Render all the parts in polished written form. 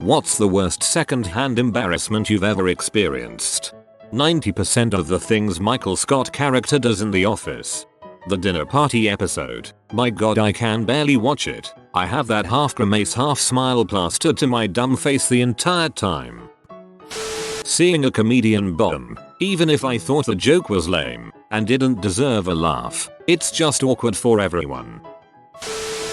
What's the worst second-hand embarrassment you've ever experienced? 90% of the things Michael Scott character does in The Office. The dinner party episode. My god, I can barely watch it. I have that half grimace half smile plastered to my dumb face the entire time. Seeing a comedian bomb. Even if I thought the joke was lame and didn't deserve a laugh, it's just awkward for everyone.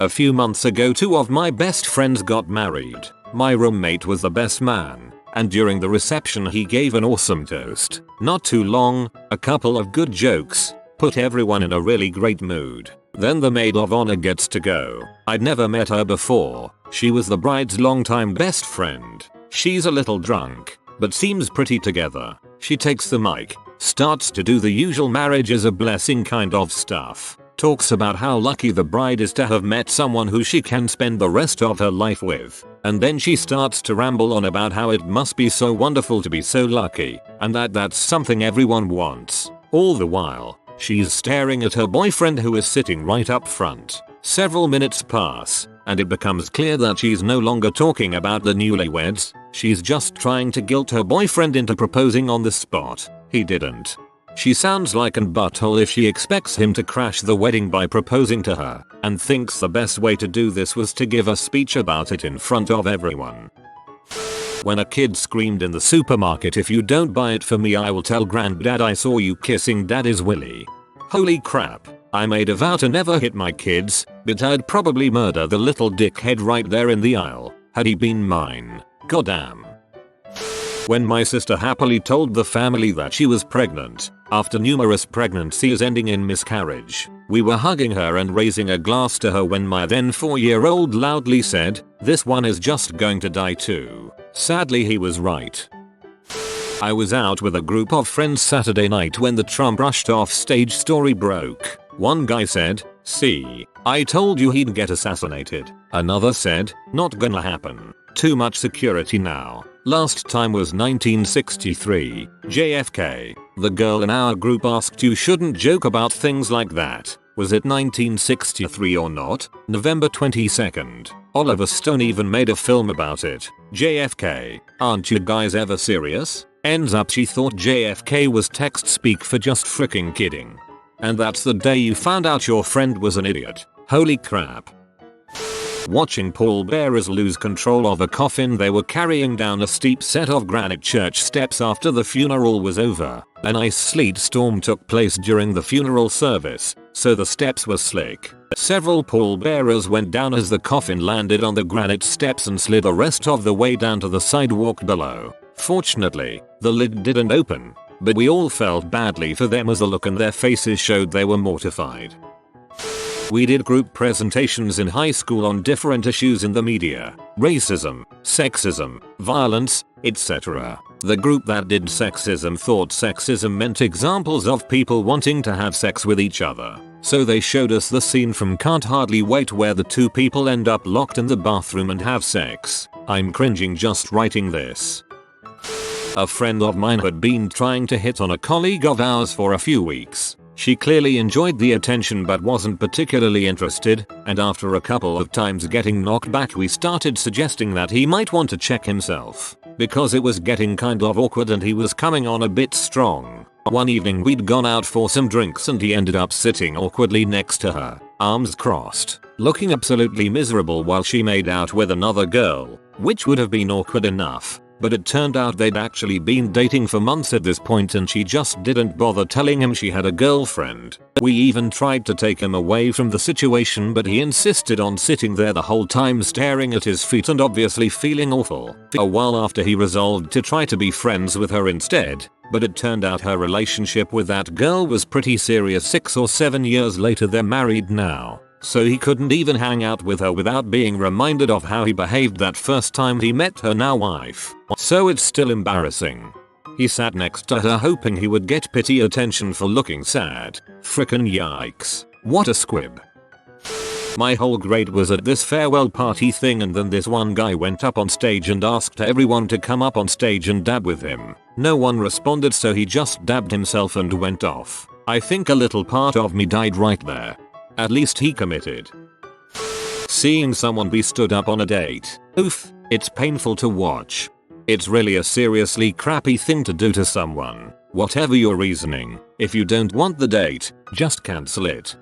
A few months ago, two of my best friends got married. My roommate was the best man, and during the reception he gave an awesome toast. Not too long, a couple of good jokes, put everyone in a really great mood. Then the maid of honor gets to go. I'd never met her before. She was the bride's longtime best friend. She's a little drunk, but seems pretty together. She takes the mic, starts to do the usual marriage is a blessing kind of stuff. Talks about how lucky the bride is to have met someone who she can spend the rest of her life with. And then she starts to ramble on about how it must be so wonderful to be so lucky, and that that's something everyone wants. All the while, she's staring at her boyfriend who is sitting right up front. Several minutes pass, and it becomes clear that she's no longer talking about the newlyweds. She's just trying to guilt her boyfriend into proposing on the spot. He didn't. She sounds like an butthole if she expects him to crash the wedding by proposing to her, and thinks the best way to do this was to give a speech about it in front of everyone. When a kid screamed in the supermarket, "If you don't buy it for me, I will tell granddad I saw you kissing daddy's willy." Holy crap. I made a vow to never hit my kids, but I'd probably murder the little dickhead right there in the aisle, had he been mine. Goddamn. When my sister happily told the family that she was pregnant, after numerous pregnancies ending in miscarriage, we were hugging her and raising a glass to her when my then 4-year-old loudly said, "This one is just going to die too." Sadly, he was right. I was out with a group of friends Saturday night when the Trump rushed off stage story broke. One guy said, "See, I told you he'd get assassinated." Another said, "Not gonna happen. Too much security now. Last time was 1963, JFK. The girl in our group asked, "You shouldn't joke about things like that. Was it 1963 or not?" November 22nd. Oliver Stone even made a film about it. JFK. Aren't you guys ever serious? Ends up she thought JFK was text speak for just freaking kidding. And that's the day you found out your friend was an idiot. Holy crap. Watching pallbearers lose control of a coffin they were carrying down a steep set of granite church steps after the funeral was over. An ice sleet storm took place during the funeral service, so the steps were slick. Several pallbearers went down as the coffin landed on the granite steps and slid the rest of the way down to the sidewalk below. Fortunately, the lid didn't open, but we all felt badly for them as the look in their faces showed they were mortified. We did group presentations in high school on different issues in the media, racism, sexism, violence, etc. The group that did sexism thought sexism meant examples of people wanting to have sex with each other. So they showed us the scene from Can't Hardly Wait where the two people end up locked in the bathroom and have sex. I'm cringing just writing this. A friend of mine had been trying to hit on a colleague of ours for a few weeks. She clearly enjoyed the attention but wasn't particularly interested, and after a couple of times getting knocked back we started suggesting that he might want to check himself, because it was getting kind of awkward and he was coming on a bit strong. One evening we'd gone out for some drinks and he ended up sitting awkwardly next to her, arms crossed, looking absolutely miserable while she made out with another girl, which would have been awkward enough. But it turned out they'd actually been dating for months at this point and she just didn't bother telling him she had a girlfriend. We even tried to take him away from the situation but he insisted on sitting there the whole time staring at his feet and obviously feeling awful. A while after he resolved to try to be friends with her instead, but it turned out her relationship with that girl was pretty serious. 6 or 7 years later they're married now. So he couldn't even hang out with her without being reminded of how he behaved that first time he met her now wife. So it's still embarrassing. He sat next to her hoping he would get pity attention for looking sad. Frickin' yikes. What a squib. My whole grade was at this farewell party thing and then this one guy went up on stage and asked everyone to come up on stage and dab with him. No one responded so he just dabbed himself and went off. I think a little part of me died right there. At least he committed. Seeing someone be stood up on a date. Oof. It's painful to watch. It's really a seriously crappy thing to do to someone. Whatever your reasoning, if you don't want the date, just cancel it.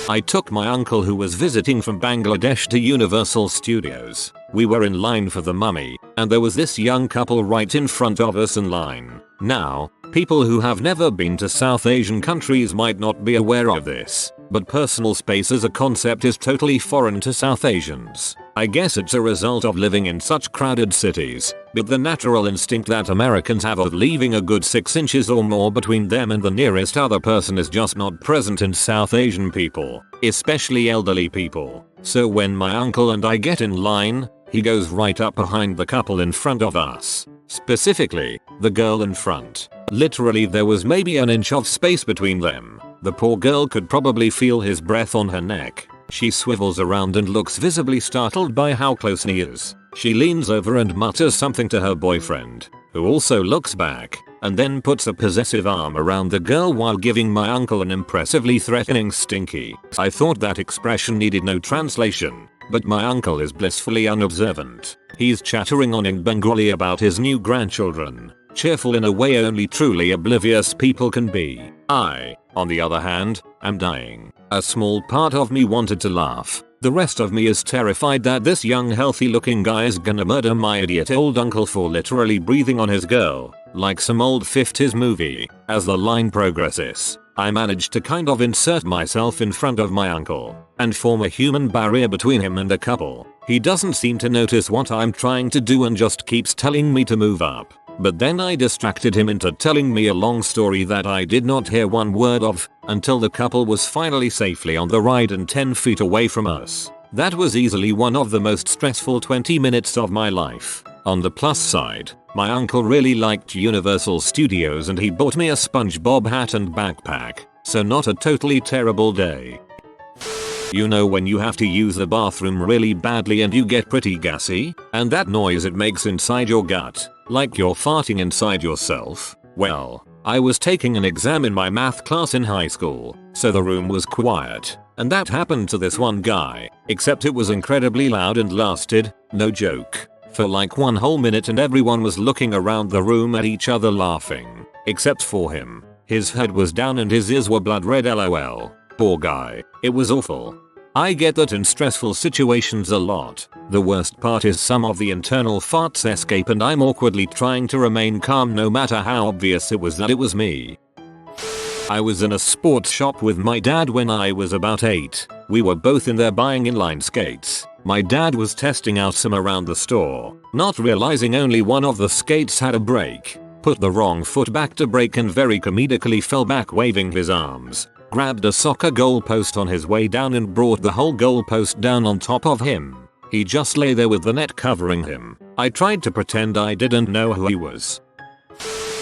I took my uncle who was visiting from Bangladesh to Universal Studios. We were in line for The Mummy, and there was this young couple right in front of us in line. Now, people who have never been to South Asian countries might not be aware of this, but personal space as a concept is totally foreign to South Asians. I guess it's a result of living in such crowded cities, but the natural instinct that Americans have of leaving a good 6 inches or more between them and the nearest other person is just not present in South Asian people, especially elderly people. So when my uncle and I get in line, he goes right up behind the couple in front of us. Specifically, the girl in front. Literally there was maybe an inch of space between them. The poor girl could probably feel his breath on her neck. She swivels around and looks visibly startled by how close he is. She leans over and mutters something to her boyfriend, who also looks back, and then puts a possessive arm around the girl while giving my uncle an impressively threatening stinky. I thought that expression needed no translation, but my uncle is blissfully unobservant. He's chattering on in Bengali about his new grandchildren, cheerful in a way only truly oblivious people can be. I, on the other hand, am dying. A small part of me wanted to laugh. The rest of me is terrified that this young healthy looking guy is gonna murder my idiot old uncle for literally breathing on his girl, like some old 50s movie. As the line progresses, I manage to kind of insert myself in front of my uncle, and form a human barrier between him and the couple. He doesn't seem to notice what I'm trying to do and just keeps telling me to move up. But then I distracted him into telling me a long story that I did not hear one word of, until the couple was finally safely on the ride and 10 feet away from us. That was easily one of the most stressful 20 minutes of my life. On the plus side, my uncle really liked Universal Studios and he bought me a SpongeBob hat and backpack, so not a totally terrible day. You know when you have to use the bathroom really badly and you get pretty gassy, and that noise it makes inside your gut, like you're farting inside yourself? Well, I was taking an exam in my math class in high school, so the room was quiet, and that happened to this one guy, except it was incredibly loud and lasted, no joke, for like 1 whole minute and everyone was looking around the room at each other laughing, except for him. His head was down and his ears were blood red lol. Poor guy. It was awful. I get that in stressful situations a lot. The worst part is some of the internal farts escape and I'm awkwardly trying to remain calm no matter how obvious it was that it was me. I was in a sports shop with my dad when I was about 8. We were both in there buying inline skates. My dad was testing out some around the store, not realizing only one of the skates had a brake. Put the wrong foot back to brake and very comedically fell back waving his arms. Grabbed a soccer goalpost on his way down and brought the whole goalpost down on top of him. He just lay there with the net covering him. I tried to pretend I didn't know who he was.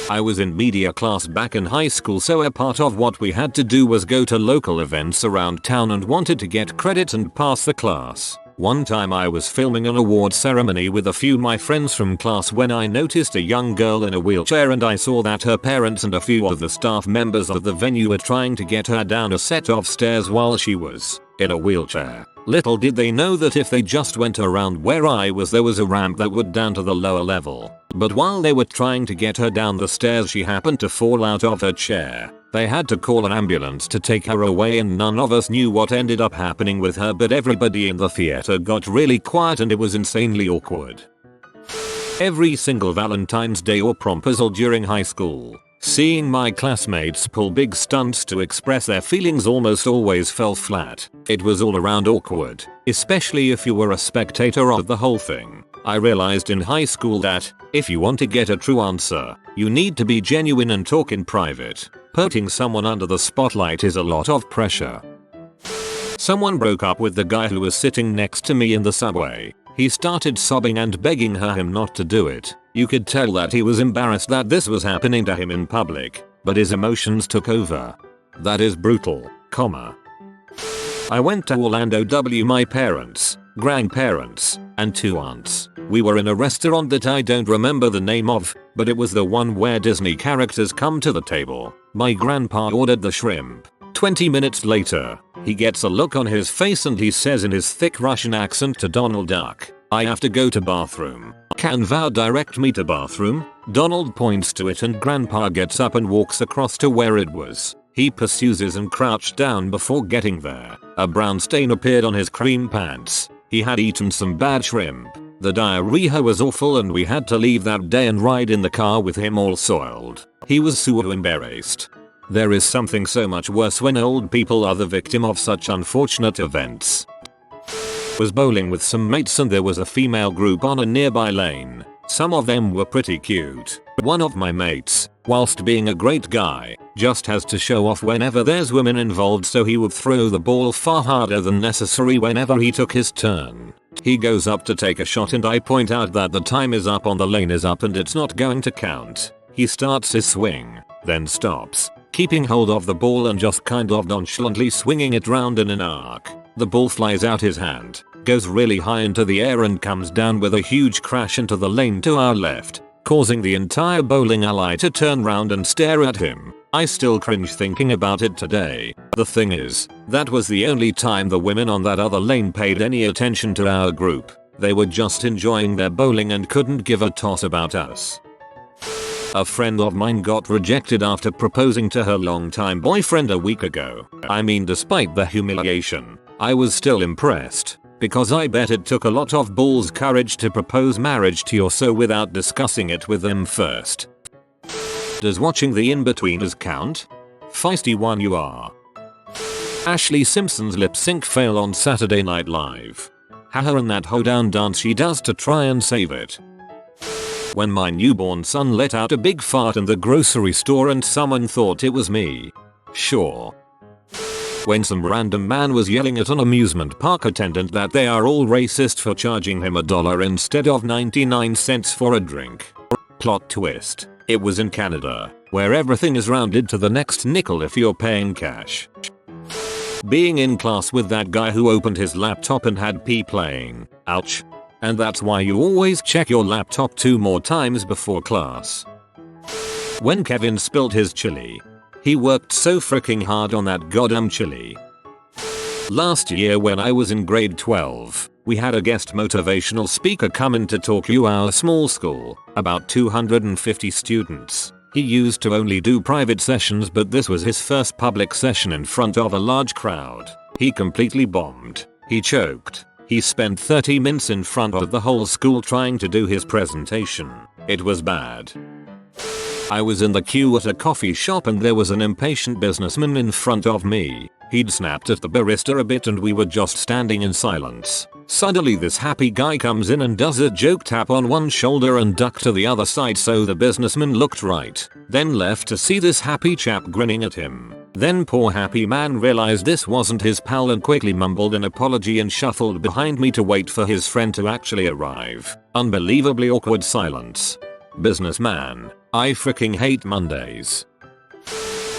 I was in media class back in high school, so a part of what we had to do was go to local events around town and wanted to get credit and pass the class. One time I was filming an award ceremony with a few of my friends from class when I noticed a young girl in a wheelchair and I saw that her parents and a few of the staff members of the venue were trying to get her down a set of stairs while she was in a wheelchair. Little did they know that if they just went around where I was there was a ramp that would down to the lower level. But while they were trying to get her down the stairs she happened to fall out of her chair. They had to call an ambulance to take her away and none of us knew what ended up happening with her, but everybody in the theater got really quiet and it was insanely awkward. Every single Valentine's Day or promposal during high school, seeing my classmates pull big stunts to express their feelings almost always fell flat. It was all around awkward, especially if you were a spectator of the whole thing. I realized in high school that, if you want to get a true answer, you need to be genuine and talk in private. Putting someone under the spotlight is a lot of pressure. Someone broke up with the guy who was sitting next to me in the subway. He started sobbing and begging him not to do it. You could tell that he was embarrassed that this was happening to him in public, but his emotions took over. That is brutal, I went to Orlando with my parents, grandparents, and 2 aunts. We were in a restaurant that I don't remember the name of, but it was the one where Disney characters come to the table. My grandpa ordered the shrimp. 20 minutes later, he gets a look on his face and he says in his thick Russian accent to Donald Duck, I have to go to bathroom. Can thou direct me to bathroom? Donald points to it and Grandpa gets up and walks across to where it was. He pursues and crouched down before getting there. A brown stain appeared on his cream pants. He had eaten some bad shrimp. The diarrhea was awful and we had to leave that day and ride in the car with him all soiled. He was so embarrassed. There is something so much worse when old people are the victim of such unfortunate events. Was bowling with some mates and there was a female group on a nearby lane. Some of them were pretty cute. One of my mates, whilst being a great guy, just has to show off whenever there's women involved, so he would throw the ball far harder than necessary whenever he took his turn. He goes up to take a shot and I point out that the time is up on the lane is up and it's not going to count. He starts his swing, then stops, keeping hold of the ball and just kind of nonchalantly swinging it round in an arc. The ball flies out his hand, goes really high into the air and comes down with a huge crash into the lane to our left, causing the entire bowling alley to turn round and stare at him. I still cringe thinking about it today. The thing is, that was the only time the women on that other lane paid any attention to our group. They were just enjoying their bowling and couldn't give a toss about us. A friend of mine got rejected after proposing to her longtime boyfriend a week ago. I mean, despite the humiliation, I was still impressed, because I bet it took a lot of balls courage to propose marriage to your so without discussing it with them first. Does watching The Inbetweeners count? Feisty one you are. Ashley Simpson's lip sync fail on Saturday Night Live. Haha, and that hoedown dance she does to try and save it. When my newborn son let out a big fart in the grocery store and someone thought it was me. Sure. When some random man was yelling at an amusement park attendant that they are all racist for charging him $1 instead of 99 cents for a drink. Plot twist. It was in Canada, where everything is rounded to the next nickel if you're paying cash. Being in class with that guy who opened his laptop and had pee playing. Ouch. And that's why you always check your laptop 2 more times before class. When Kevin spilled his chili. He worked so freaking hard on that goddamn chili. Last year when I was in grade 12, we had a guest motivational speaker come in to talk to our small school, about 250 students. He used to only do private sessions, but this was his first public session in front of a large crowd. He completely bombed. He choked. He spent 30 minutes in front of the whole school trying to do his presentation. It was bad. I was in the queue at a coffee shop and there was an impatient businessman in front of me. He'd snapped at the barista a bit and we were just standing in silence. Suddenly this happy guy comes in and does a joke tap on one shoulder and duck to the other side so the businessman looked right, then left to see this happy chap grinning at him. Then poor happy man realized this wasn't his pal and quickly mumbled an apology and shuffled behind me to wait for his friend to actually arrive. Unbelievably awkward silence. Businessman. I freaking hate Mondays.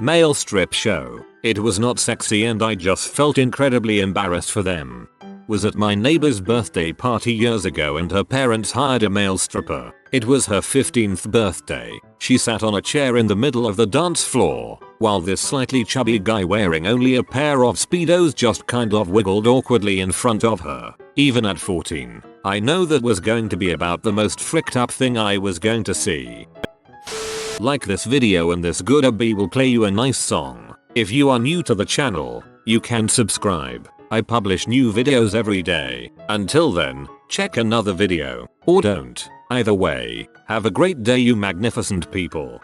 Male strip show. It was not sexy and I just felt incredibly embarrassed for them. Was at my neighbor's birthday party years ago and her parents hired a male stripper. It was her 15th birthday. She sat on a chair in the middle of the dance floor, while this slightly chubby guy wearing only a pair of Speedos just kind of wiggled awkwardly in front of her. Even at 14, I know that was going to be about the most fricked up thing I was going to see. Like this video and this good bee will play you a nice song. If you are new to the channel, you can subscribe. I publish new videos every day. Until then, check another video, or don't. Either way, have a great day you magnificent people.